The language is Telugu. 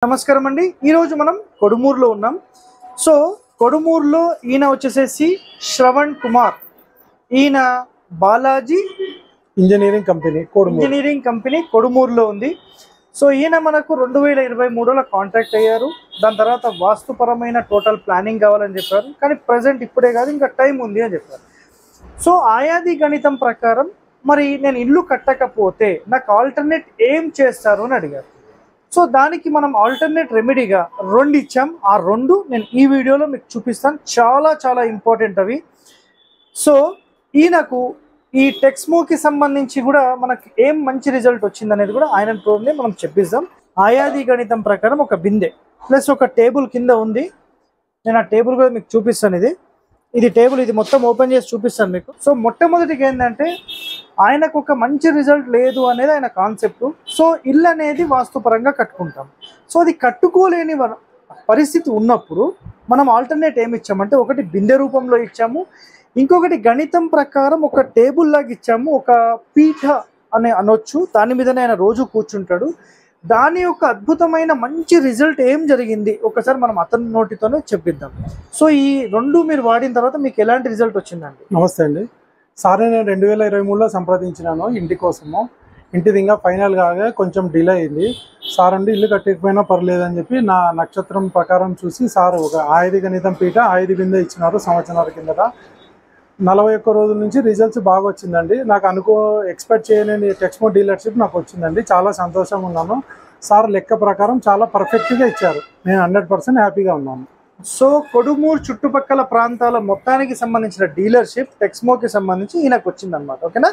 నమస్కారం అండి. ఈరోజు మనం కొడుమూరులో ఉన్నాం. సో కొడుమూరులో ఈయన వచ్చేసేసి శ్రవణ్ కుమార్, ఈయన బాలాజీ ఇంజనీరింగ్ కంపెనీ కొడుమూరులో ఉంది. సో ఈయన మనకు 2023లో కాంటాక్ట్ అయ్యారు. దాని తర్వాత వాస్తుపరమైన టోటల్ ప్లానింగ్ కావాలని చెప్పారు. కానీ ప్రజెంట్ ఇప్పుడే కాదు, ఇంకా టైం ఉంది అని చెప్పారు. సో ఆయాది గణితం ప్రకారం మరి నేను ఇల్లు కట్టకపోతే నాకు ఆల్టర్నేట్ ఏం చేస్తారు అని అడిగారు. సో దానికి మనం ఆల్టర్నేట్ రెమెడీగా 2 ఇచ్చాం. ఆ 2 నేను ఈ వీడియోలో మీకు చూపిస్తాను. చాలా చాలా ఇంపార్టెంట్ అవి. సో ఈయనకు ఈ టెక్స్మోకి సంబంధించి కూడా మనకి ఏం మంచి రిజల్ట్ వచ్చింది అనేది కూడా ఆయన ప్రోబ్లమ్ మనం చెప్పిస్తాం. ఆయాది గణితం ప్రకారం ఒక బిందె ప్లస్ ఒక టేబుల్ కింద ఉంది. నేను ఆ టేబుల్ కూడా మీకు చూపిస్తాను. ఇది టేబుల్, ఇది మొత్తం ఓపెన్ చేసి చూపిస్తాను మీకు. సో మొట్టమొదటిగా ఏంటంటే ఆయనకు ఒక మంచి రిజల్ట్ లేదు అనేది ఆయన కాన్సెప్ట్. సో ఇల్లు అనేది వాస్తుపరంగా కట్టుకుంటాం. సో అది కట్టుకోలేని పరిస్థితి ఉన్నప్పుడు మనం ఆల్టర్నేట్ ఏమి ఇచ్చామంటే, ఒకటి బిందె రూపంలో ఇచ్చాము, ఇంకొకటి గణితం ప్రకారం ఒక టేబుల్ లాగా ఇచ్చాము. ఒక పీఠ అని అనొచ్చు, దాని మీదనే ఆయన రోజు కూర్చుంటాడు. దాని యొక్క అద్భుతమైన మంచి రిజల్ట్ ఏం జరిగింది ఒకసారి మనం అతని నోటితోనే చెప్పిద్దాం. సో ఈ 2 మీరు వాడిన తర్వాత మీకు ఎలాంటి రిజల్ట్ వచ్చిందండి? నమస్తే అండి సార్, నేను 2023లో సంప్రదించినాను ఇంటి కోసము. ఇంటిది ఇంకా ఫైనల్ కాగా కొంచెం డిలే అయింది. సార్ అండి ఇల్లు కట్టకపోయినా పర్లేదు అని చెప్పి నా నక్షత్రం ప్రకారం చూసి సార్ ఒక ఆయుధ గణితం పీఠ 5 బిందె ఇచ్చినారు సంవత్సరాల కిందట. 41 రోజుల నుంచి రిజల్ట్స్ బాగా వచ్చిందండి. నాకు ఎక్స్పెక్ట్ చేయలేని టెక్స్మో డీలర్షిప్ నాకు వచ్చిందండి. చాలా సంతోషంగా ఉన్నాను. సార్ లెక్క ప్రకారం చాలా పర్ఫెక్ట్గా ఇచ్చారు. నేను 100% హ్యాపీగా ఉన్నాను. సో కొడుమూరు చుట్టుపక్కల ప్రాంతాల మొత్తానికి సంబంధించిన డీలర్షిప్ టెక్స్మోకి సంబంధించి ఈయనకు వచ్చిందనమాట. ఓకేనా?